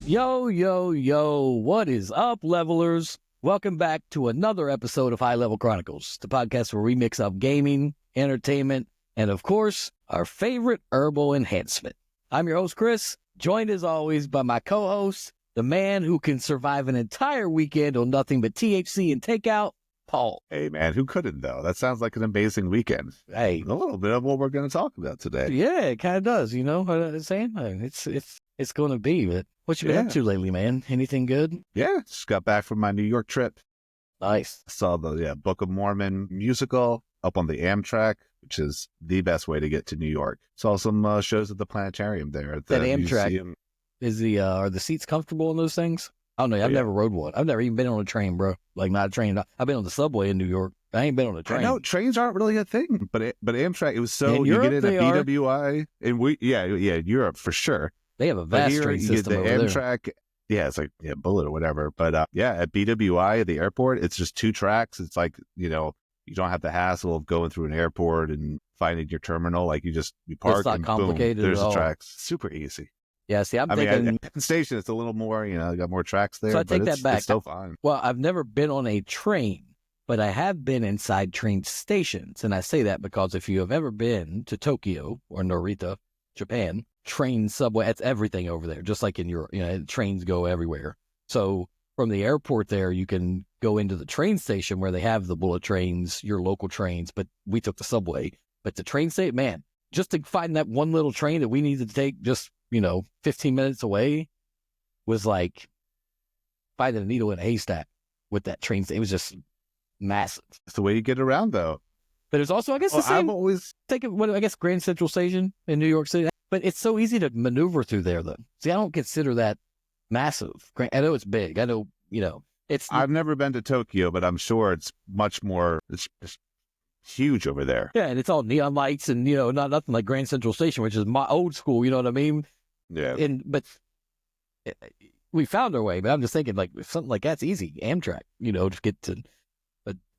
Yo, yo, yo, what is up, levelers? Welcome back to another episode of High Level Chronicles, the podcast where we mix up gaming, entertainment, and of course, our favorite herbal enhancement. I'm your host, Chris, joined as always by my co-host, the man who can survive an entire weekend on nothing but THC and takeout, Paul. Hey, man, who couldn't, though? That sounds like an amazing weekend. Hey. A little bit of what we're going to talk about today. Yeah, it kind of does, you know what I'm saying? It's going to be, but what you been up to lately, man? Anything good? Yeah, just got back from my New York trip. Nice. Saw the Book of Mormon musical up on the Amtrak, which is the best way to get to New York. Saw some shows at the planetarium there. At the that Amtrak, museum. Are the seats comfortable in those things? I don't know. I've never rode one. I've never even been on a train, bro. Like, not a train. I've been on the subway in New York. I ain't been on a train. I know trains aren't really a thing, but Amtrak, it was so in you Europe, get in a BWI, and Europe for sure. They have a vast train system over there. Amtrak, it's like Bullet or whatever. But at BWI at the airport, it's just two tracks. It's like, you don't have the hassle of going through an airport and finding your terminal. Like you park it's not and complicated boom, there's at all. the tracks. Super easy. Yeah, see, I'm thinking at the station, it's a little more, got more tracks there. So I take that back. It's still fine. Well, I've never been on a train, but I have been inside train stations. And I say that because if you have ever been to Tokyo or Narita, Japan, train, subway, that's everything over there, just like in Europe. Trains go everywhere. So from the airport there, you can go into the train station where they have the bullet trains, your local trains, but we took the subway. But the train station, man, just to find that one little train that we needed to take just 15 minutes away was like finding a needle in a haystack with that train. It was just massive. It's the way you get around, though. But it's also, I guess, the same. I've always I guess Grand Central Station in New York City. But it's so easy to maneuver through there, though. See, I don't consider that massive. I know it's big. I know, it's. I've never been to Tokyo, but I'm sure it's much more. It's huge over there. Yeah, and it's all neon lights and, not nothing like Grand Central Station, which is my old school, you know what I mean? Yeah. But we found our way, but I'm just thinking, like, if something like that's easy, Amtrak, to get to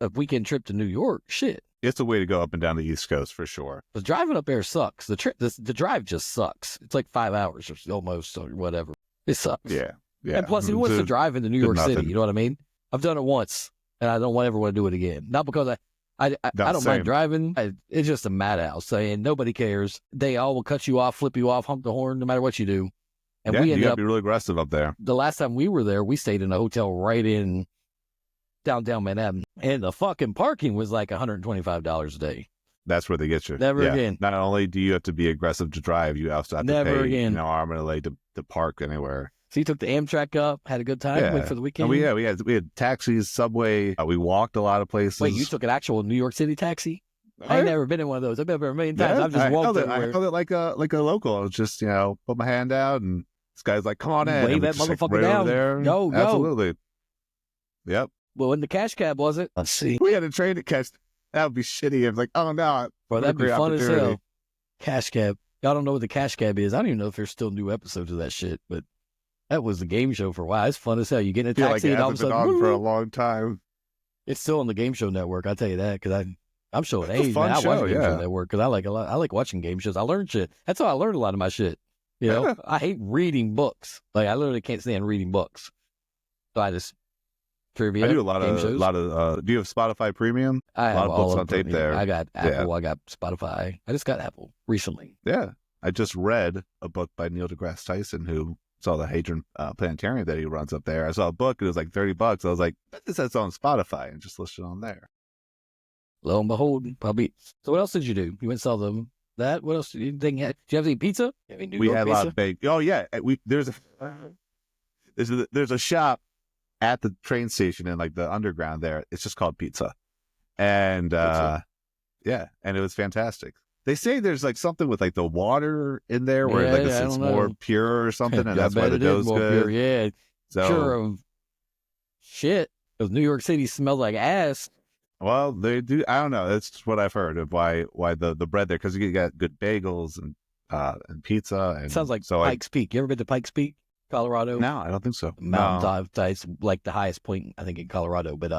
a weekend trip to New York, shit. It's a way to go up and down the East Coast for sure. But driving up there sucks. The drive just sucks. It's like 5 hours or almost or whatever. It sucks. Yeah. And plus, who wants to drive into New York City? You know what I mean? I've done it once, and I don't ever want to do it again. Not because I don't mind driving. It's just a madhouse, and nobody cares. They all will cut you off, flip you off, hump the horn, no matter what you do. And we you got to be really aggressive up there. The last time we were there, we stayed in a hotel right in downtown Manhattan, and the fucking parking was like $125 a day. That's where they get you. Never again. Not only do you have to be aggressive to drive, you also have to pay again. Arm and a leg to park anywhere. So you took the Amtrak up, had a good time, went for the weekend? And we had taxis, subway. We walked a lot of places. Wait, you took an actual New York City taxi? I ain't never been in one of those. I've been there a million times. I've just walked everywhere. I held it like a local. I was just, put my hand out, and this guy's like, come on in. Wave that motherfucker down. There. Go. Absolutely. Yep. Well, in the cash cab, was it? Let's see. We had a train to catch. That would be shitty. I was like, oh, no. Bro, that'd be fun as hell. Cash cab. Y'all don't know what the cash cab is. I don't even know if there's still new episodes of that shit, but that was the game show for a while. It's fun as hell. You get in a taxi and all of a sudden, on for a long time. It's still on the Game Show Network. I'll tell you that because I'm showing age, man. I watch the Game Show Network because I like a lot. I like watching game shows. I learn shit. That's how I learned a lot of my shit. I hate reading books. Like I literally can't stand reading books. So I just trivia. I do a lot of. Do you have Spotify Premium? I have a lot of books on tape there. I got Apple. I got Spotify. I just got Apple recently. Yeah, I just read a book by Neil deGrasse Tyson, who saw the Hadron Planetarium that he runs up there. I saw a book. It was like $30. I was like, this is on Spotify, and just listed on there. Lo and behold, probably. So what else did you do? You went and saw them. That what else did you think? Did you have any pizza? We had a lot of baked. Oh yeah, there's a shop at the train station in like the underground there. It's just called Pizza, and and it was fantastic. They say there's like something with like the water in there where it's more pure or something, and that's why the dough's good. Pure, yeah, so, sure of shit. Because New York City smells like ass. Well, they do. I don't know. That's what I've heard of why the bread there, because you got good bagels and pizza. And it sounds like Pikes Peak. You ever been to Pikes Peak, Colorado? No, I don't think so. Mountain top, it's like the highest point I think in Colorado. But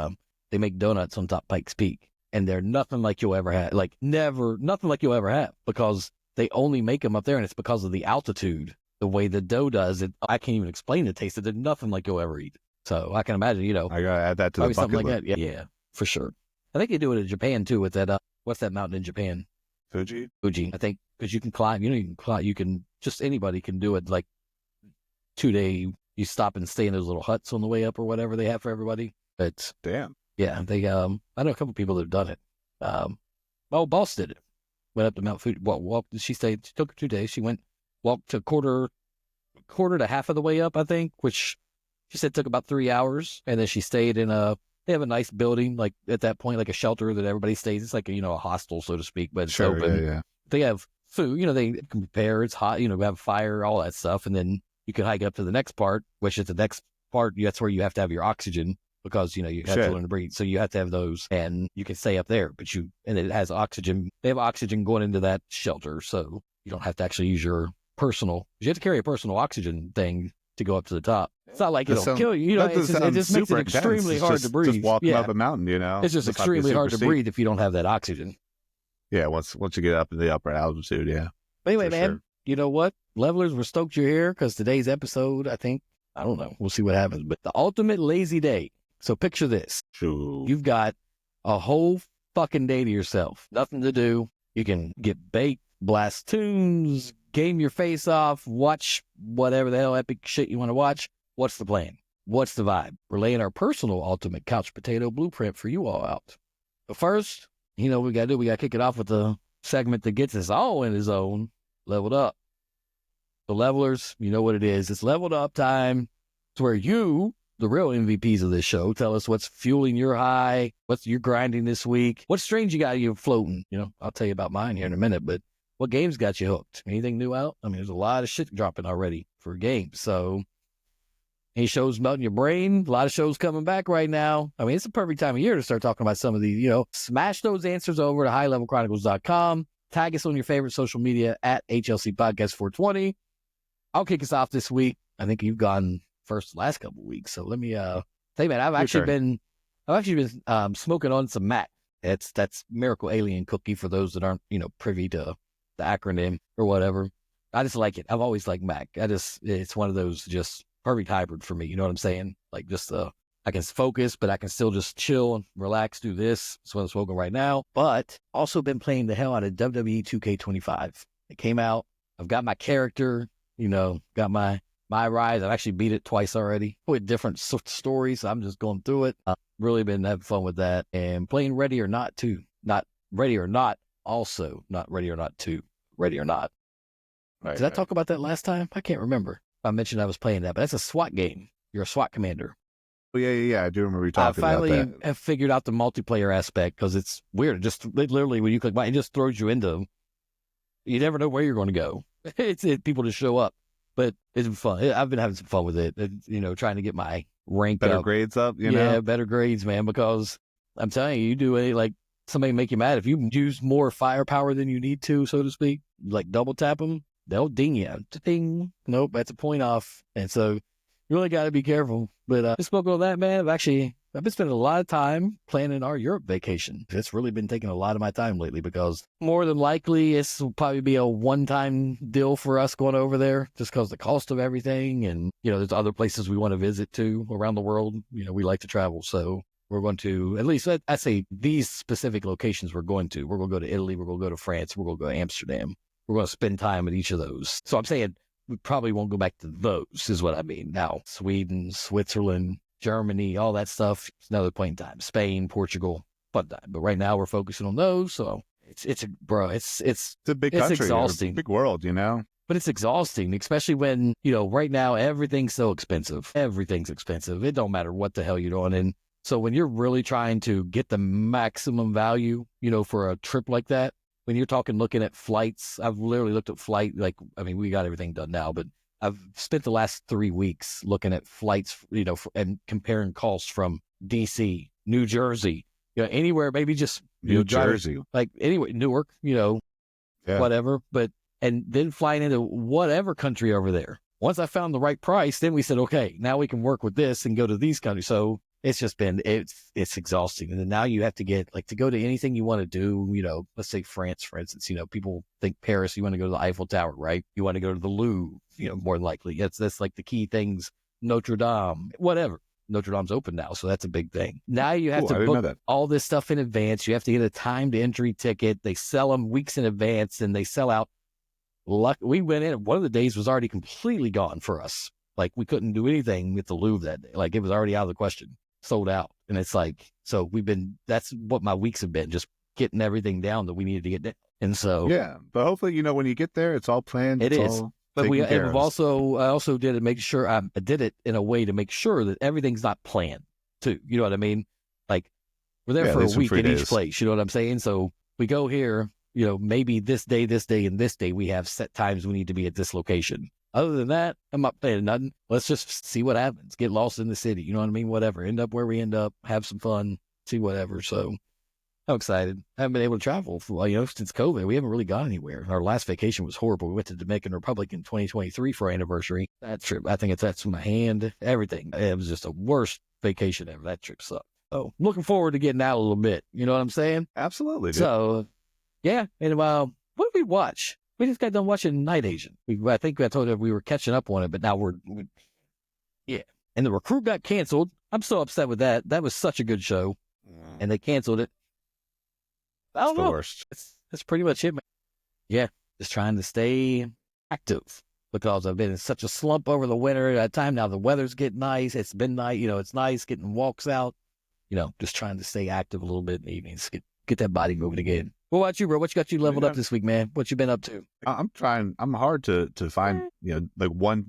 they make donuts on top Pikes Peak, and they're nothing like you'll ever have. Like nothing like you'll ever have because they only make them up there, and it's because of the altitude. the way the dough does it, I can't even explain the taste. There's nothing like you'll ever eat. So I can imagine, I gotta add that to the probably something bucket like list. that. Yeah, for sure. I think they do it in Japan too with that. What's that mountain in Japan? Fuji. Fuji. I think because you can climb. You can climb. You can just anybody can do it. Like 2 day, you stop and stay in those little huts on the way up or whatever they have for everybody. But Damn. yeah, they. I know a couple people that have done it. My old boss did it. Went up to Mount Fuji. Walked. She stayed. She took her 2 days. She walked to quarter to half of the way up, I think, which she said took about 3 hours. And then she stayed in they have a nice building, like at that point, like a shelter that everybody stays. It's like, a hostel, so to speak, but it's open. Yeah. They have food, they can prepare. It's hot, we have fire, all that stuff. And then you can hike up to the next part, which is the next part. That's where you have to have your oxygen because, you have to learn to breathe. So you have to have those and you can stay up there, and it has oxygen. They have oxygen going into that shelter. So you don't have to actually use your personal, you have to carry a personal oxygen thing to go up to the top. It's not like it'll kill you. It just makes it extremely hard to breathe. Just walking up a mountain, It's just extremely hard to breathe if you don't have that oxygen. Yeah, once you get up in the upper altitude, yeah. But anyway, man, sure. You know what? Levelers, we're stoked you're here because today's episode, I don't know. We'll see what happens. But the ultimate lazy day. So picture this. True. You've got a whole fucking day to yourself. Nothing to do. You can get baked, blast tunes, game your face off, watch whatever the hell epic shit you want to watch. What's the plan? What's the vibe? We're laying our personal ultimate couch potato blueprint for you all out. But first, what we got to do? We got to kick it off with the segment that gets us all in the zone, leveled up. The levelers, you know what it is. It's leveled up time. It's where you, the real MVPs of this show, tell us what's fueling your high, what's you're grinding this week, what strange you got you floating. I'll tell you about mine here in a minute, but what games got you hooked? Anything new out? I mean, there's a lot of shit dropping already for games. So any shows melting your brain? A lot of shows coming back right now. I mean, it's the perfect time of year to start talking about some of these, smash those answers over to highlevelchronicles.com. Tag us on your favorite social media at HLC Podcast 420. I'll kick us off this week. I think you've gone first the last couple of weeks. So let me tell you, man, I've actually been smoking on some Mac. That's Miracle Alien Cookie for those that aren't, privy to the acronym or whatever. I just like it. I've always liked Mac. It's one of those just perfect hybrid for me. You know what I'm saying? Like just I can focus, but I can still just chill and relax, do this. That's what I'm smoking right now. But also been playing the hell out of WWE 2K25. It came out. I've got my character, got my rise. I've actually beat it twice already with different stories. I'm just going through it. I've really been having fun with that and playing Ready or Not 2. Not Ready or Not also. Not Ready or Not 2. Ready or Not. Right, Did I talk about that last time? I can't remember. I mentioned I was playing that, but that's a SWAT game. You're a SWAT commander. Oh, yeah. I do remember you talking about that. I finally have figured out the multiplayer aspect because it's weird. Literally, when you click it just throws you into. You never know where you're going to go. People just show up, but it's fun. I've been having some fun with it. Trying to get my rank better up. Grades up. Yeah, better grades, man. Because I'm telling you, you do like somebody make you mad if you use more firepower than you need to, so to speak. Like double tap them. They'll ding you. Ding. Nope, that's a point off. And so you really got to be careful. But just spoken on that, man, I've been spending a lot of time planning our Europe vacation. It's really been taking a lot of my time lately because more than likely this will probably be a one-time deal for us going over there just because the cost of everything. And, there's other places we want to visit too around the world. We like to travel. So we're going to, at least I say these specific locations we're going to. We're going to go to Italy. We're going to go to France. We're going to go to Amsterdam. We're going to spend time at each of those. So I'm saying we probably won't go back to those is what I mean. Now, Sweden, Switzerland, Germany, all that stuff. It's another point in time. Spain, Portugal, fun time. But right now we're focusing on those. So it's a big country, exhausting. Big world, But it's exhausting, especially when, right now everything's so expensive. Everything's expensive. It don't matter what the hell you're doing. And so when you're really trying to get the maximum value, for a trip like that, when you're looking at flights, I've literally looked at we got everything done now, but I've spent the last 3 weeks looking at flights, and comparing costs from DC, New Jersey, anywhere, maybe just New Jersey, like anywhere, Newark, whatever. But, and then flying into whatever country over there. Once I found the right price, then we said, okay, now we can work with this and go to these countries. So it's just been, it's exhausting. And then now you have to get like to go to anything you want to do, let's say France, for instance, people think Paris, you want to go to the Eiffel Tower, right? You want to go to the Louvre, more than likely. That's like the key things, Notre Dame, whatever. Notre Dame's open now, so that's a big thing. Now you have to book all this stuff in advance. You have to get a timed entry ticket. They sell them weeks in advance, and they sell out. We went in, one of the days was already completely gone for us. Like, we couldn't do anything with the Louvre that day. Like, it was already out of the question, sold out. And it's like, so that's what my weeks have been, just getting everything down that we needed to get down. And so. Yeah, but hopefully, when you get there, it's all planned. It is. But I also did it, make sure I did it in a way to make sure that everything's not planned too. You know what I mean? Like, we're there for a week at each place. You know what I'm saying? So we go here, maybe this day, and this day, we have set times we need to be at this location. Other than that, I'm not planning nothing. Let's just see what happens. Get lost in the city. You know what I mean? Whatever. End up where we end up. Have some fun. See whatever. So I'm excited. I haven't been able to travel since COVID. We haven't really gone anywhere. Our last vacation was horrible. We went to Dominican Republic in 2023 for our anniversary. That trip, I think that's my hand, everything. It was just the worst vacation ever. That trip sucked. So I'm looking forward to getting out a little bit. You know what I'm saying? Absolutely. Dude. So, yeah. And what did we watch? We just got done watching Night Agent. I think I told you we were catching up on it, but now we're yeah. And The Recruit got canceled. I'm so upset with that. That was such a good show. And they canceled it. I don't know. The worst. That's pretty much it, man. Yeah, just trying to stay active because I've been in such a slump over the winter at that time. Now the weather's getting nice. It's been nice. It's nice getting walks out. Just trying to stay active a little bit in the evenings. Get that body moving again. What about you, bro? What you got you leveled up this week, man? What you been up to? I'm trying. I'm hard to find, like one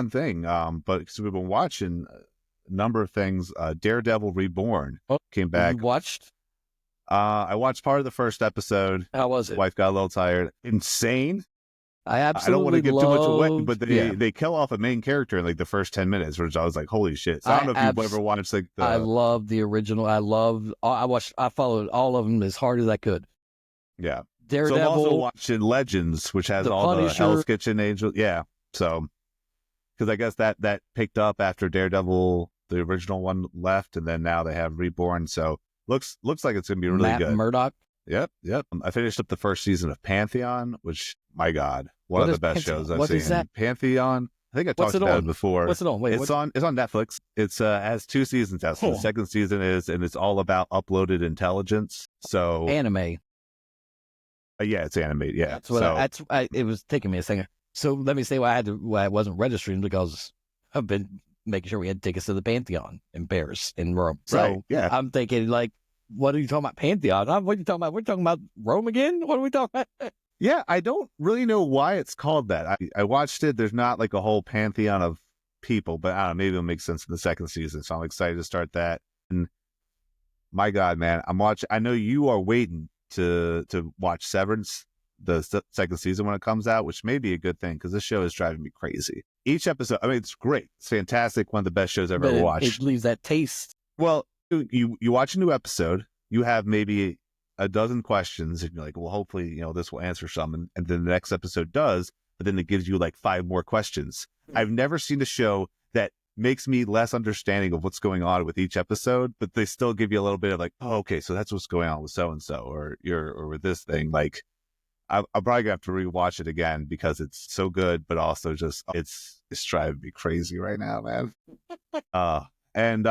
thing. But because we've been watching a number of things. Daredevil Reborn came back. You watched? I watched part of the first episode. How was it? Wife got a little tired. Insane. I absolutely don't want to get too much away, but they kill off a main character in like the first 10 minutes, which I was like, holy shit. So I don't know if you've ever watched like I love the original. I followed all of them as hard as I could. Yeah. Daredevil. So I'm also watching Legends, which has all Punisher. The Hell's Kitchen Angels. Yeah. So, because I guess that picked up after Daredevil, the original one left, and then now they have Reborn. So looks like it's going to be really Matt good. Murdock. Yep. I finished up the first season of Pantheon, which, my God, one of the best shows I've seen. Is that? Pantheon. I think I talked about it before. What's it on? Wait, it's on Netflix. It's has 2 seasons out. So the second season and it's all about uploaded intelligence. So anime. Yeah, it's animated. Yeah, it was taking me a second. So let me say why I wasn't registering, because I've been making sure we had tickets to the Pantheon in Paris in Rome. So right, yeah. I'm thinking, like, what are you talking about, Pantheon? What are you talking about? We're talking about Rome again? What are we talking about? Yeah, I don't really know why it's called that. I watched it. There's not like a whole pantheon of people, but I don't know, maybe it'll make sense in the second season. So I'm excited to start that. And my God, man, I know you are waiting to watch Severance, the second season, when it comes out, which may be a good thing because this show is driving me crazy. Each episode, I mean, it's great. It's fantastic. One of the best shows I've ever watched. It leaves that taste. Well, you watch a new episode, you have maybe a dozen questions, and you're like, well, hopefully, this will answer some. And then the next episode does, but then it gives you like 5 more questions. I've never seen a show that makes me less understanding of what's going on with each episode, but they still give you a little bit of like, oh, okay, so that's what's going on with so-and-so or with this thing. Like, I'm probably gonna have to rewatch it again because it's so good, but also just it's driving me crazy right now, man. And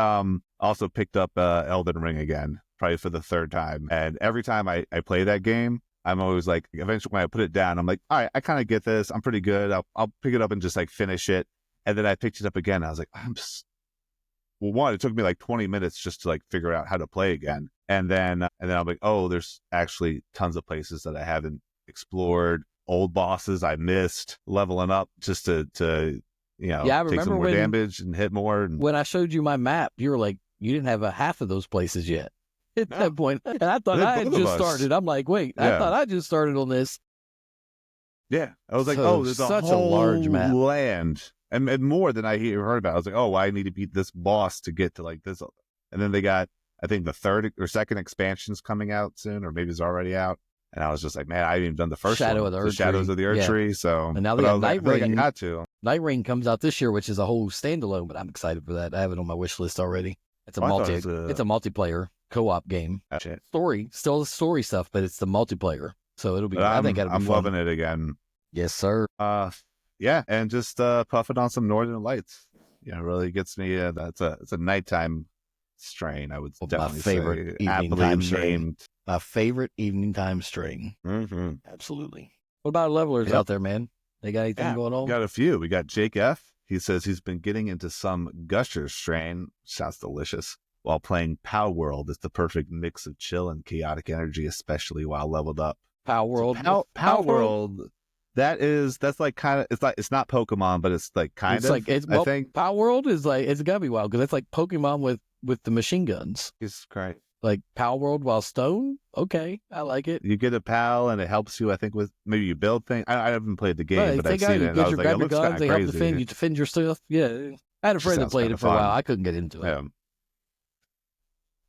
also picked up Elden Ring again, probably for the 3rd time. And every time I play that game, I'm always like, eventually when I put it down, I'm like, all right, I kind of get this. I'm pretty good. I'll pick it up and just like finish it. And then I picked it up again. I was like, it took me like 20 minutes just to like figure out how to play again. And then I'm like, oh, there's actually tons of places that I haven't explored, old bosses I missed, leveling up just to I take some more damage and hit more. And when I showed you my map, you were like, you didn't have a half of those places yet at that point. And I thought I had just started. I'm like, wait, I thought I just started on this. Yeah. I was like, there's such a whole large map. land. And more than I heard about. I was like, oh, I need to beat this boss to get to like this. And then they got, I think the 3rd or 2nd expansion's coming out soon, or maybe it's already out. And I was just like, man, I haven't even done the first one. The Shadows of the Erd Tree. So, and now they got Night Rain. I got to. Night Rain comes out this year, which is a whole standalone, but I'm excited for that. I have it on my wish list already. It's a Oh, I thought it was it's a multiplayer co-op game. shit. Story, still the story stuff, but it's the multiplayer. So it'll be. But I think it'll be I'm fun. loving it again. Yes, sir. Yeah, and just puffing on some Northern Lights. Really gets me. It's a nighttime strain. I would My definitely favorite say evening aptly time strain. named. My favorite evening time strain. Mm-hmm. Absolutely. What about levelers out there, man? They got anything going on? We got a few. We got Jake F. He says he's been getting into some Gusher strain. Sounds delicious. While playing Pow World, it's the perfect mix of chill and chaotic energy, especially while leveled up. Pow World. So Pow World. That's like kind of, it's not Pokemon, but it's like kind of. I think Pow World is like, it's gotta be wild because it's like Pokemon with the machine guns. it's great. Like Pow World while stone. Okay, I like it. You get a pal and it helps you, I think, with maybe you build things. I haven't played the game, Right, but I've seen it. And I was like, it looks kind of they crazy. help defend. You defend your stuff. Yeah, I had a friend that played it for a while. I couldn't get into it.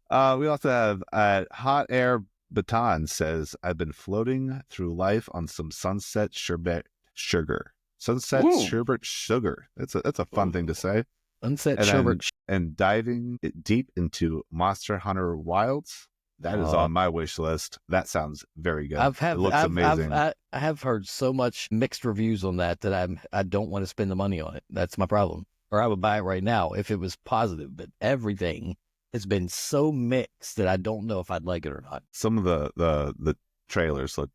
Yeah. We also have Hot Air Baton says, I've been floating through life on some sunset sherbet sugar. Sunset sherbet sugar. That's a fun thing to say. Sunset sherbet. And diving deep into Monster Hunter Wilds. That is on my wish list. That sounds very good. It looks amazing. I have heard so much mixed reviews on that I don't want to spend the money on it. That's my problem. Or I would buy it right now if it was positive. But everything has been so mixed that I don't know if I'd like it or not. Some of the trailers look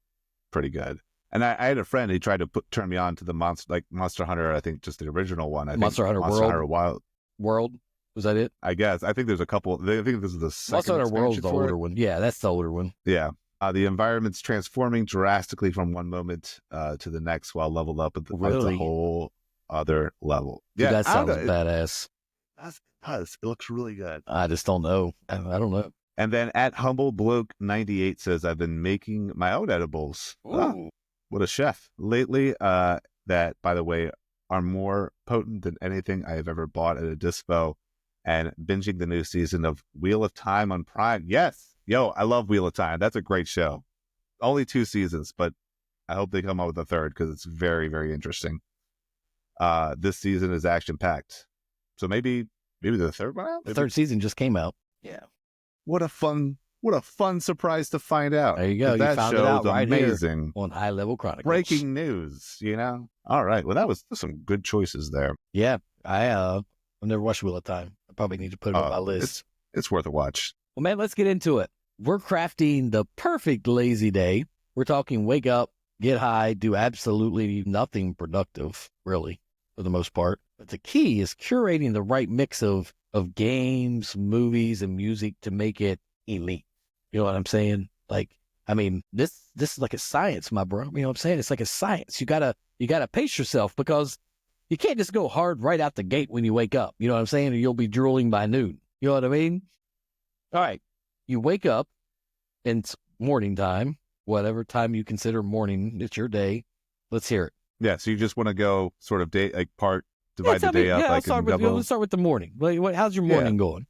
pretty good. And I had a friend who tried to turn me on to the Monster Hunter. I think just the original one. Monster Hunter Wild. World. Was that it? I guess. I think there's a couple. I think this is the second. Monster Hunter World's the older one. Yeah, that's the older one. Yeah. The environment's transforming drastically from one moment to the next while leveled up at the whole other level. Dude, that sounds badass. It does. It looks really good. I just don't know. I don't know. And then at Humble Bloke 98 says, I've been making my own edibles. What a chef. Lately, that, by the way, are more potent than anything I have ever bought at a dispo. And binging the new season of Wheel of Time on Prime. Yes. Yo, I love Wheel of Time. That's a great show. Only 2 seasons, but I hope they come out with a third because it's very, very interesting. This season is action-packed. So maybe the third one out? The third season just came out. Yeah. What a fun surprise to find out. There you go. That you found it out right amazing. Here on High Level Chronicles. Breaking news, All right. Well, there's some good choices there. Yeah. I've never watched Wheel of Time. I probably need to put it on my list. It's worth a watch. Well, man, let's get into it. We're crafting the perfect lazy day. We're talking wake up, get high, do absolutely nothing productive, really, for the most part. But the key is curating the right mix of games, movies, and music to make it elite. You know what I'm saying? Like, I mean, this is like a science, my bro. You know what I'm saying? It's like a science. You gotta pace yourself because you can't just go hard right out the gate when you wake up. You know what I'm saying? Or you'll be drooling by noon. You know what I mean? All right. You wake up and it's morning time, whatever time you consider morning. It's your day. Let's hear it. Yeah. So you just want to go sort of divide the day up. Yeah, let's start with the morning. How's your morning going?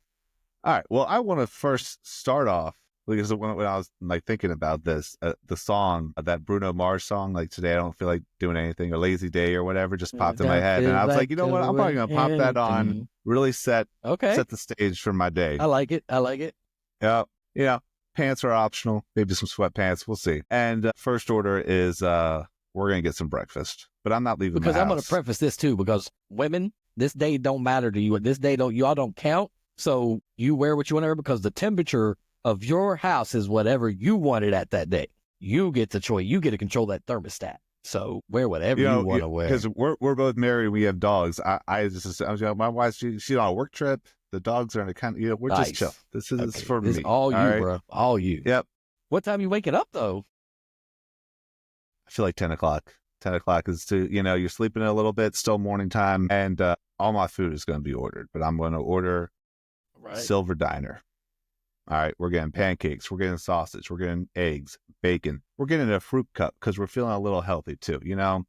All right. Well, I want to first start off because when I was like thinking about this, the song, that Bruno Mars song, like today I don't feel like doing anything, or Lazy Day or whatever, just popped in my head, and I was like, you know what, I'm probably gonna pop that on, really set the stage for my day. I like it. Yeah. Pants are optional, maybe some sweatpants. We'll see. And first order is we're gonna get some breakfast, but I'm not leaving because my house. I'm gonna preface this too because women, this day don't matter to you. This day y'all don't count. So you wear what you want to wear because the temperature of your house is whatever you want it at that day. You get the choice. You get to control that thermostat. So wear whatever you want to wear. Because we're both married. We have dogs. I was my wife. She's on a work trip. The dogs are in a kind of, we're just chill. This is for me. This is all you, right? Bro. All you. Yep. What time you waking up though? I feel like 10 o'clock. 10 o'clock is you're sleeping a little bit, still morning time. And all my food is going to be ordered, but I'm going to order Silver Diner. All right, we're getting pancakes, we're getting sausage, we're getting eggs, bacon. We're getting a fruit cup because we're feeling a little healthy too, We're going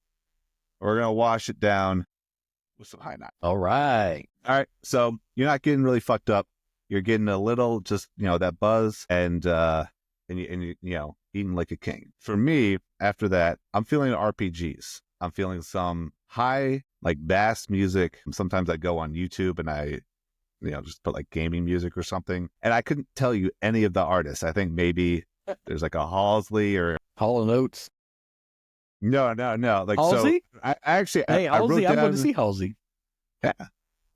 to wash it down with some high night. All right. So you're not getting really fucked up. You're getting a little just, that buzz and you eating like a king. For me, after that, I'm feeling RPGs. I'm feeling some high, like bass music. Sometimes I go on YouTube and I just put like gaming music or something. And I couldn't tell you any of the artists. I think maybe there's like a Halsey or Hall & Oates. no. Like Halsey? so, I actually Hey, I wrote Halsey, I'm going to down. see Halsey. Yeah,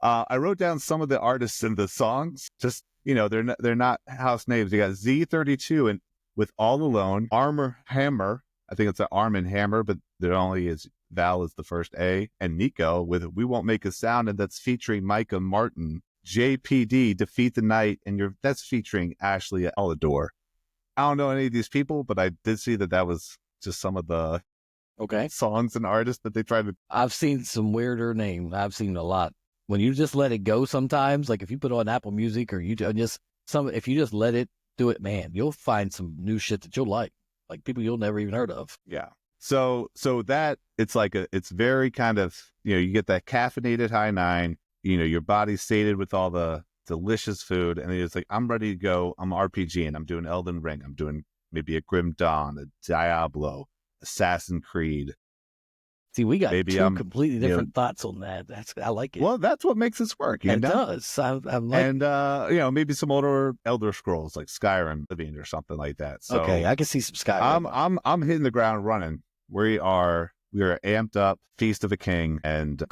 I wrote down some of the artists and the songs. Just they're not house names. You got Z32 and with All Alone, Armor Hammer. I think it's an Arm and Hammer, but there only is Val is the first A, and Nico with We Won't Make a Sound, and that's featuring Micah Martin. JPD, Defeat the Night, and that's featuring Ashley Alador. I don't know any of these people, but I did see that was just some of the songs and artists that they tried to. I've seen some weirder names. I've seen a lot. When you just let it go sometimes, like if you put on Apple Music or YouTube, if you just let it do it, man, you'll find some new shit that you'll like people you'll never even heard of. Yeah. So that it's very kind of, you get that caffeinated high 9, your body's sated with all the delicious food. And it's like, I'm ready to go. I'm RPGing. I'm doing Elden Ring. I'm doing maybe a Grim Dawn, a Diablo, Assassin's Creed. See, we got two completely different thoughts on that. I like it. Well, that's what makes this work. It does. I like and, maybe some older Elder Scrolls like Skyrim Living or something like that. So okay, I can see some Skyrim. I'm hitting the ground running. We are amped up, Feast of a King, and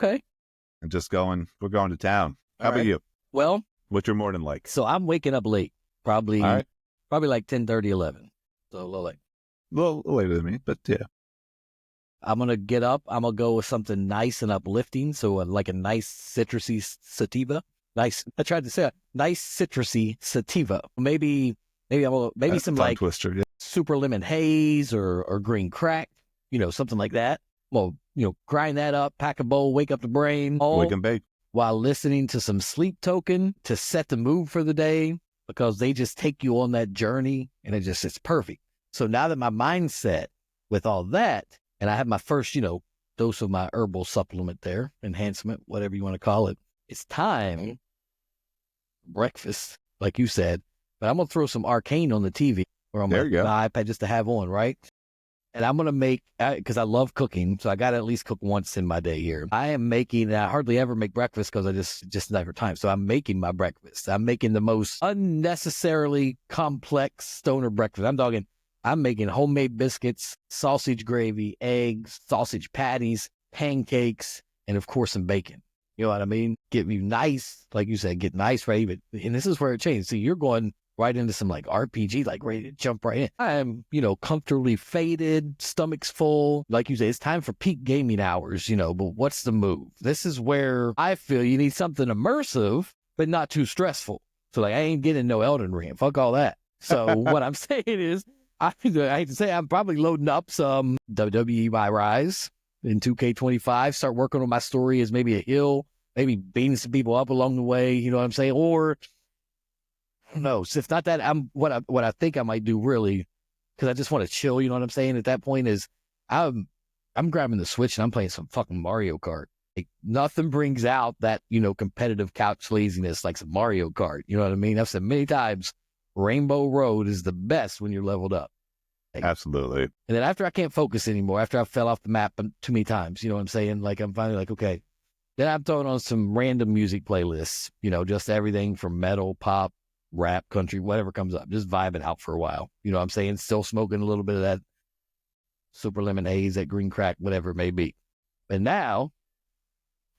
just going. We're going to town. How about you? Well, what's your morning like? So I'm waking up late, probably like 10:30, 11. So a little late. A little later than me, but yeah. I'm gonna get up. I'm gonna go with something nice and uplifting. So like a nice citrusy sativa. Nice. I tried to say a nice citrusy sativa. Maybe some like twister, super lemon haze or green crack. Something like that. Well, grind that up, pack a bowl, wake up the brain. Wake and bake. While listening to some Sleep Token to set the mood for the day, because they just take you on that journey and it's perfect. So now that my mind's set with all that, and I have my first, dose of my herbal supplement there, enhancement, whatever you want to call it, it's time breakfast, like you said. But I'm going to throw some Arcane on the TV or on my iPad just to have on, right? And I'm going to make, because I love cooking, so I got to at least cook once in my day here. I hardly ever make breakfast because I just never time. So I'm making my breakfast. I'm making the most unnecessarily complex stoner breakfast. I'm making homemade biscuits, sausage gravy, eggs, sausage patties, pancakes, and of course some bacon. You know what I mean? Get me nice, like you said, get nice, right? And this is where it changes. See, you're going right into some like RPG, like ready to jump right in. I'm, comfortably faded, stomach's full. Like you say, it's time for peak gaming hours, but what's the move? This is where I feel you need something immersive, but not too stressful. So like, I ain't getting no Elden Ring. Fuck all that. So what I'm saying is, I hate to say, I'm probably loading up some WWE by Rise in 2K25, start working on my story as maybe a hill, maybe beating some people up along the way, you know what I'm saying? Or I don't know. So if not that, what I think I might do really, because I just want to chill, you know what I'm saying? At that point is I'm grabbing the Switch and I'm playing some fucking Mario Kart. Like, nothing brings out that, competitive couch laziness like some Mario Kart. You know what I mean? I've said many times, Rainbow Road is the best when you're leveled up. Absolutely. And then after I can't focus anymore, after I fell off the map too many times, you know what I'm saying? Like, I'm finally like, okay. Then I'm throwing on some random music playlists, just everything from metal, pop, rap, country, whatever comes up. Just vibing out for a while. You know what I'm saying? Still smoking a little bit of that super lemon haze, that green crack, whatever it may be. And now,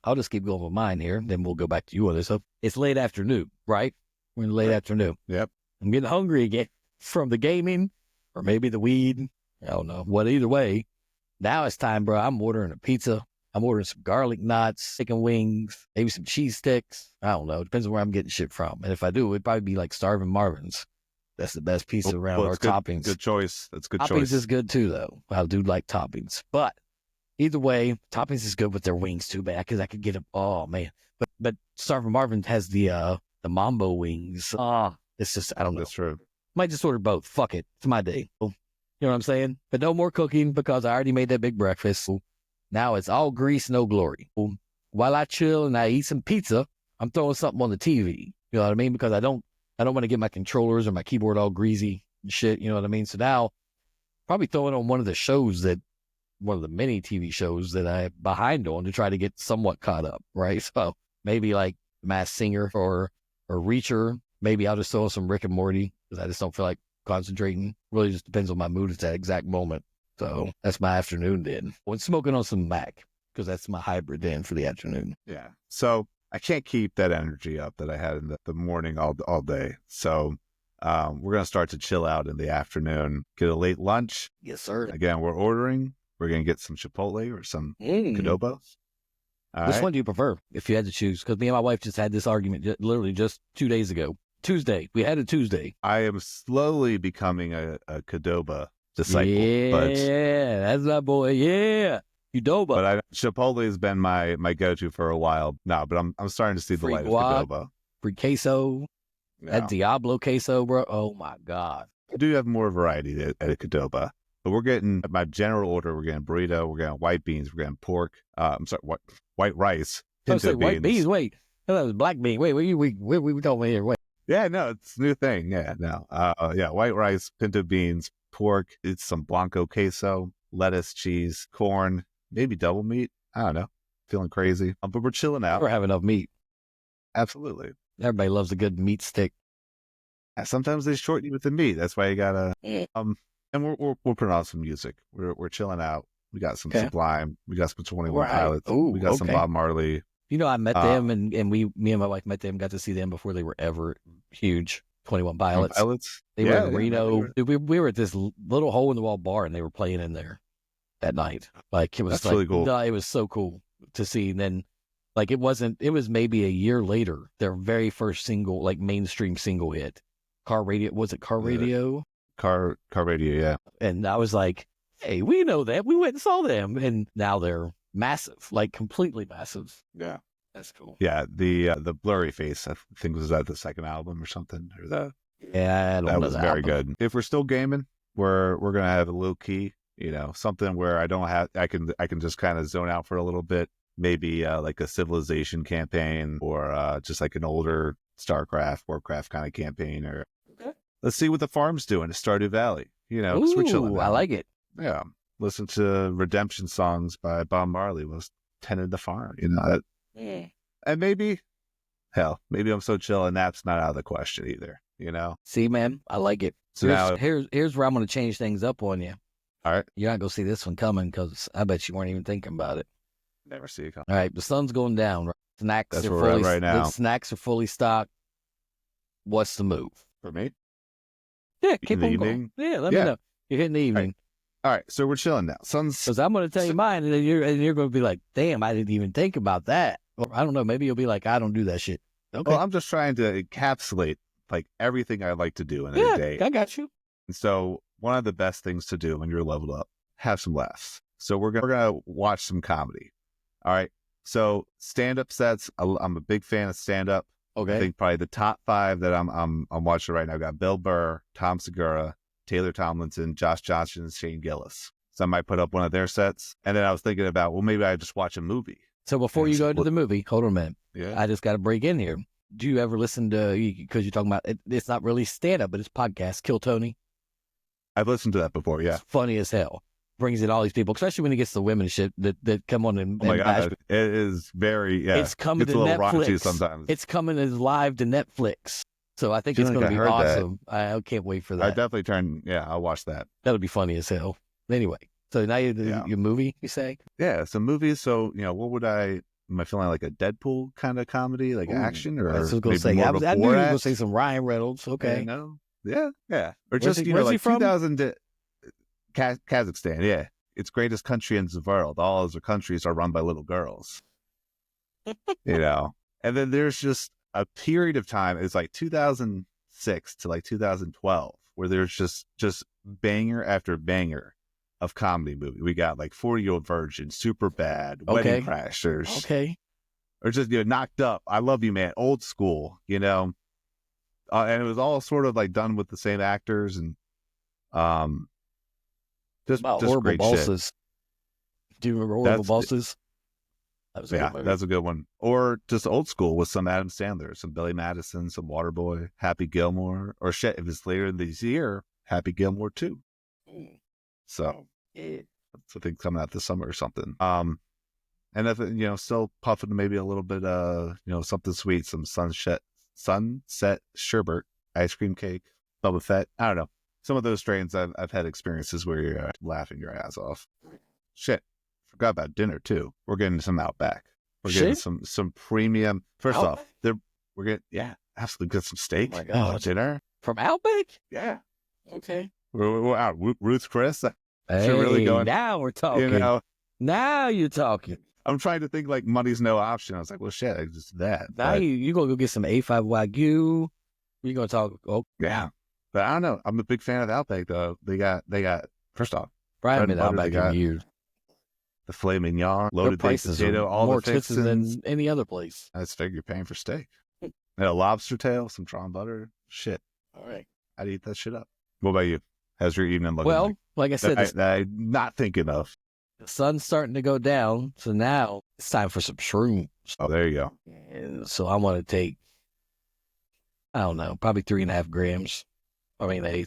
I'll just keep going with mine here. Then we'll go back to you on this. So it's late afternoon, right? We're in the late afternoon. Yep. I'm getting hungry again from the gaming or maybe the weed. I don't know. What either way, now it's time, bro. I'm ordering a pizza. I'm ordering some garlic knots, chicken wings, maybe some cheese sticks. I don't know. It depends on where I'm getting shit from. And if I do, it'd probably be like Starvin' Marvin's. That's the best pizza around. Or toppings. Good choice. That's good toppings choice. Toppings is good too, though. I do like toppings. But either way, toppings is good with their wings too, man, because I could get them. Oh, man. But Starvin' Marvin has the Mambo wings. It's just, I don't know. That's true. Might just order both. Fuck it. It's my day. You know what I'm saying? But no more cooking because I already made that big breakfast. Now it's all grease, no glory. While I chill and I eat some pizza, I'm throwing something on the TV. You know what I mean? Because I don't want to get my controllers or my keyboard all greasy and shit. You know what I mean? So now probably throwing on one of the many TV shows that I'm behind on to try to get somewhat caught up. Right. So maybe like Masked Singer or or Reacher. Maybe I'll just throw on some Rick and Morty because I just don't feel like concentrating. Really just depends on my mood at that exact moment. So that's my afternoon then. When smoking on some Mac, because that's my hybrid then for the afternoon. Yeah. So I can't keep that energy up that I had in the morning all day. So we're going to start to chill out in the afternoon, get a late lunch. Yes, sir. Again, we're ordering. We're going to get some Chipotle or some Qdoba. Which one do you prefer if you had to choose? Because me and my wife just had this argument literally just 2 days ago. Tuesday. We had a Tuesday. I am slowly becoming a Qdoba disciple. Yeah, that's my boy. Yeah. Qdoba. But Chipotle has been my go-to for a while now, but I'm starting to see the light of Qdoba. Free queso. Yeah. That Diablo queso, bro. Oh, my God. I do have more variety at a Qdoba. But we're getting, my general order, we're getting burrito, we're getting white beans, we're getting pork. I'm sorry, white rice. Pinto beans. White beans, wait. No, that was black bean. Wait, we talking here. Wait. Yeah, no, it's a new thing. Yeah, no. Yeah, white rice, pinto beans, pork. It's some blanco queso, lettuce, cheese, corn, maybe double meat. I don't know. Feeling crazy. But we're chilling out. Never have enough meat. Absolutely. Everybody loves a good meat stick. Sometimes they shorten you with the meat. That's why you gotta. And we're putting on some music. We're chilling out. We got some Sublime. We got some 21 Pilots. Ooh, we got some Bob Marley. You know, I met them, and me and my wife met them. Got to see them before they were ever huge. 21 Pilots. They were in Reno. We were at this little hole in the wall bar, and they were playing in there that night. Like it was really cool. No, it was so cool to see. And then, like it was maybe a year later, their very first single, like mainstream single hit, Car Radio. Was it Car Radio? Car Radio, yeah. And I was like, hey, we know that. We went and saw them. And now they're massive, like completely massive. Yeah. That's cool. Yeah, the Blurry Face, I think was that the second album or something. Or that. Yeah, that was very good. If we're still gaming, we're gonna have a low key, something where I don't have I can just kind of zone out for a little bit. Maybe like a Civilization campaign or just like an older StarCraft, Warcraft kind of campaign or let's see what the farm's doing at Stardew Valley. Because we're chilling. I like it. Yeah. Listen to redemption songs by Bob Marley was tending the farm, And maybe I'm so chill and that's not out of the question either, See, man, I like it. So here's where I'm going to change things up on you. All right. You're not going to see this one coming because I bet you weren't even thinking about it. Never see it coming. All right. The sun's going down. Right? Snacks that's are where fully we're at right now. The snacks are fully stocked. What's the move? For me? Yeah, keep on going. Yeah, let me know. You're hitting the evening. All right, so we're chilling now. Because I'm going to tell you mine, and then you're going to be like, damn, I didn't even think about that. Or I don't know, maybe you'll be like, I don't do that shit. Okay. Well, I'm just trying to encapsulate like everything I like to do in a day. I got you. And so one of the best things to do when you're leveled up, have some laughs. So we're gonna watch some comedy. All right. So stand-up sets. I'm a big fan of stand-up. Okay. I think probably the top 5 that I'm watching right now. I've got Bill Burr, Tom Segura, Taylor Tomlinson, Josh Johnson, and Shane Gillis. So I might put up one of their sets. And then I was thinking about, well, maybe I just watch a movie. So before you go to the movie, hold on a minute. Yeah. I just got to break in here. Do you ever listen to, because you're talking about, it's not really stand-up, but it's podcast, Kill Tony? I've listened to that before, yeah. It's funny as hell. Brings in all these people, especially when it gets to women and shit that come on and oh my God, it is very, yeah. It's coming to a little Netflix. Raunchy sometimes. It's coming as live to Netflix. So I think it's going to be awesome. I can't wait for that. I definitely I'll watch that. That'll be funny as hell. Anyway, so now your movie, you say? Yeah, some movies. So, what would am I feeling like a Deadpool kind of comedy, like action, or I was going to say, I knew you were going to say some Ryan Reynolds. Okay. Yeah. Or just, like 2000, Kazakhstan, yeah. It's greatest country in the world. All other countries are run by little girls. And then there's just a period of time, it's like 2006 to like 2012, where there's just banger after banger of comedy movie. We got like 40-Year-Old Virgin, Super Bad, Wedding Crashers. Okay. Or just, Knocked Up, I Love You Man, Old School, and it was all sort of like done with the same actors and just Horrible great Bosses. shit. Do you remember Horrible Bosses? That was a good movie. That's a good one. Or just old school with some Adam Sandler, some Billy Madison, some Waterboy, Happy Gilmore, or shit, if it's later in this year, Happy Gilmore 2. So that's a thing coming out this summer or something. And if still puffing maybe a little bit something sweet, some sunset Sunset Sherbet, ice cream cake, Bubba Fett. I don't know. Some of those strains I've had experiences where you're laughing your ass off. Shit. Forgot about dinner too. We're getting some Outback. We're getting some premium. First off, we're getting absolutely get some steak. Oh my God. Dinner from Outback. Yeah. Okay. We're out. Ruth's Chris. Hey, really going. Now we're talking. You know, now you're talking. I'm trying to think like money's no option. I was like, well, shit, I just did that. Now you gonna go get some A5 Wagyu. You're gonna talk. Oh yeah, but I don't know. I'm a big fan of Outback though. They got first off, Brian been Outback in years. The filet mignon, loaded baked potato, all more the fixins than any other place. I just figure you're paying for steak. And a lobster tail, some Tron butter. Shit. All right. I'd eat that shit up. What about you? How's your evening looking? Well, like I said, I'm not thinking of. The sun's starting to go down, so now it's time for some shrooms. Oh, there you go. And so I want to take, I don't know, probably 3.5 grams. I mean, 1/8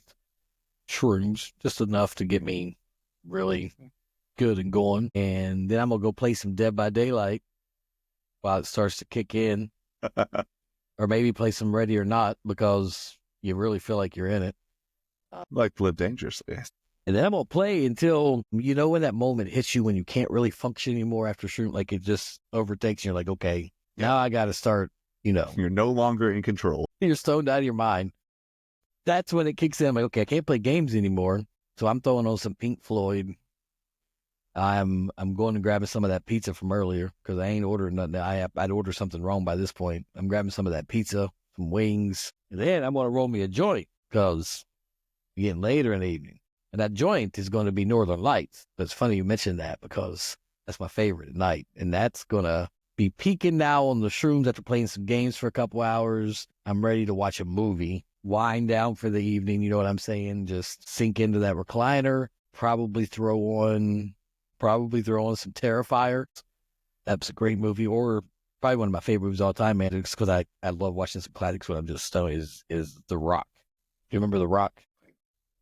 shrooms, just enough to get me really good and going. And then I'm going to go play some Dead by Daylight while it starts to kick in. Or maybe play some Ready or Not because you really feel like you're in it. Like to live dangerously. And then I'm going to play until, you know, when that moment hits you when you can't really function anymore after shroom, like it just overtakes you. You're like, okay, now I got to start, you know. You're no longer in control. You're stoned out of your mind. That's when it kicks in. I'm like, okay, I can't play games anymore. So I'm throwing on some Pink Floyd. I'm going and grabbing some of that pizza from earlier because I ain't ordering nothing. I'd ordered something wrong by this point. I'm grabbing some of that pizza, some wings, and then I'm going to roll me a joint because we're getting later in the evening. And that joint is going to be Northern Lights. But it's funny you mentioned that because that's my favorite at night. And that's going to be peaking now on the shrooms after playing some games for a couple hours. I'm ready to watch a movie, wind down for the evening. You know what I'm saying? Just sink into that recliner, probably throw on some Terrifier. That's a great movie, or probably one of my favorite movies of all time, man. It's because I love watching some classics when I'm just stoned. Is The Rock. Do you remember The Rock?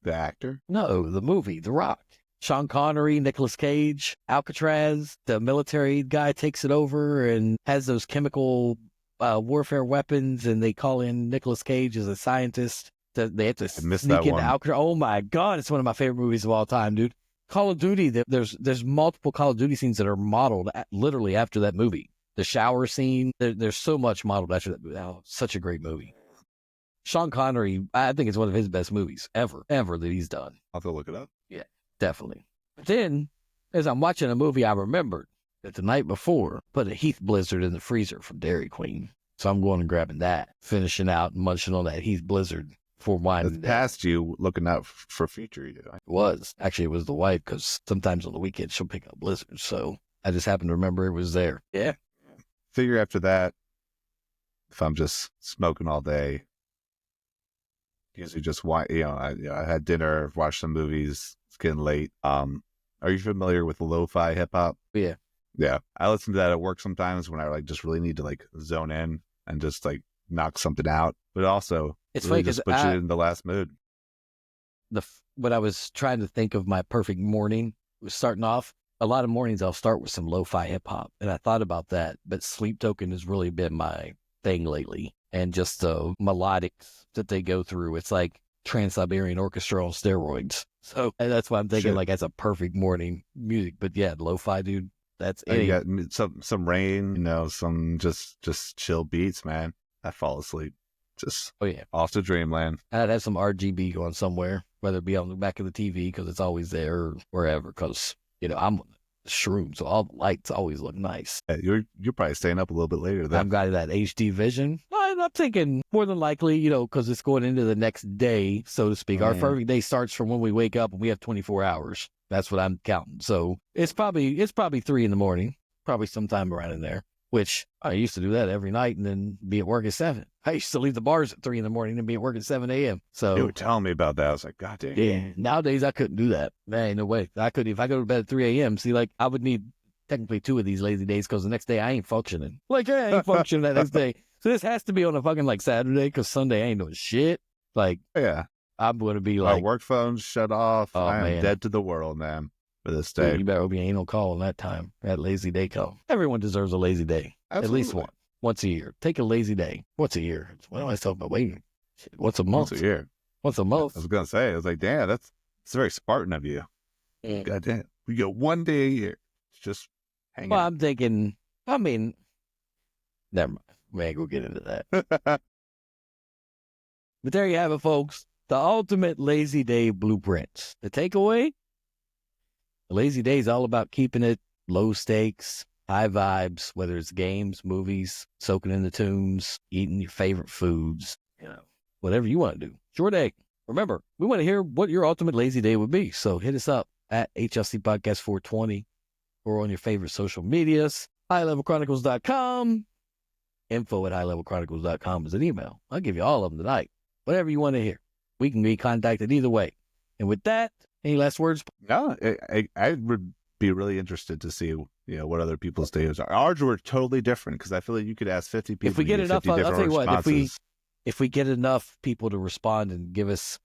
The actor? No, the movie, The Rock. Sean Connery, Nicolas Cage, Alcatraz. The military guy takes it over and has those chemical warfare weapons, and they call in Nicolas Cage as a scientist. They have to sneak into Alcatraz. Oh my God, it's one of my favorite movies of all time, dude. Call of Duty, there's multiple Call of Duty scenes that are modeled literally after that movie. The shower scene, there's so much modeled after that movie. Oh, such a great movie. Sean Connery, I think it's one of his best movies ever that he's done. I'll have to look it up. Yeah, definitely. But then, as I'm watching a movie, I remembered that the night before, put a Heath Blizzard in the freezer from Dairy Queen. So I'm going and grabbing that, finishing out and munching on that Heath Blizzard for wine. It's past you looking out for future you. It was. Actually, it was the wife because sometimes on the weekend she'll pick up Blizzard. So I just happened to remember it was there. Yeah. Figure after that, if I'm just smoking all day, usually just I had dinner, watched some movies. It's getting late. Are you familiar with lo-fi hip hop? Yeah. Yeah. I listen to that at work sometimes when I like just really need to like zone in and just like knock something out. But also it's really funny just put you in the last mood. When I was trying to think of my perfect morning, was starting off, a lot of mornings I'll start with some lo-fi hip hop. And I thought about that, but Sleep Token has really been my thing lately. And just the melodics that they go through. It's like Trans-Siberian Orchestra on steroids. So that's why I'm thinking like that's a perfect morning music. But yeah, lo-fi, dude, that's it. You got some rain, you know, some just chill beats, man. I fall asleep. Just off to dreamland. I'd have some RGB going somewhere, whether it be on the back of the TV because it's always there or wherever because, you know, I'm shrooms, so all the lights always look nice. Yeah, you're probably staying up a little bit later then. I've got that HD vision. I'm thinking more than likely, you know, because it's going into the next day, so to speak. Our perfect day starts from when we wake up and we have 24 hours. That's what I'm counting. So it's probably 3 a.m, probably sometime around in there, which I used to do that every night and then be at work at 7. I used to leave the bars at 3 a.m. and be at work at 7 a.m. So you were telling me about that. I was like, God damn. Yeah. Nowadays I couldn't do that. Man, ain't no way. I could if I go to bed at 3 a.m. See, like I would need technically 2 of these lazy days because the next day I ain't functioning. Like I ain't functioning that next day. So this has to be on a fucking like Saturday because Sunday I ain't doing shit. Like I'm going to be like my work phone's shut off. Oh, I am man. dead to the world, man. For this day, you better hope you ain't no call on that time. That lazy day call. Everyone deserves a lazy day. Absolutely. At least one. once a year. Take a lazy day once a year. What am I talking about? Wait, shit, once a month. Once a year. Once a I month. was gonna say, I was like, damn, it's very Spartan of you. God damn, we go 1 day a year. It's just hanging. Well, out. I'm thinking. I mean, never mind. We ain't gonna get into that. But there you have it, folks. The ultimate lazy day blueprints. The takeaway: the lazy day is all about keeping it low stakes, high vibes. Whether it's games, movies, soaking in the tunes, eating your favorite foods, whatever you want to do. Short day. Remember, we want to hear what your ultimate lazy day would be. So hit us up at HLC Podcast 420 or on your favorite social medias. HighLevelChronicles.com. info@highlevelchronicles.com is an email. I'll give you all of them tonight. Whatever you want to hear. We can be contacted either way. And with that, any last words? No, I would be really interested to see what other people's days are. Ours were totally different because I feel like you could ask 50 people. If we get enough, 50 I'll tell you what, responses. if we get enough people to respond and give us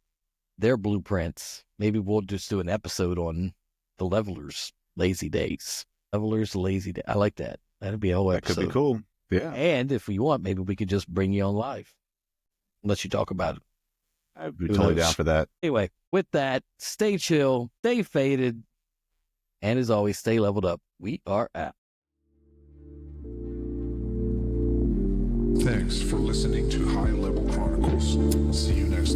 their blueprints, maybe we'll just do an episode on the levelers' lazy days. Levelers' lazy day. I like that. That'd be a whole episode. That could be cool. Yeah. And if we want, maybe we could just bring you on live. Let you talk about it. I'd be totally down for that. Anyway, with that, stay chill, stay faded, and as always, stay leveled up. We are out. Thanks for listening to High Level Chronicles. See you next time.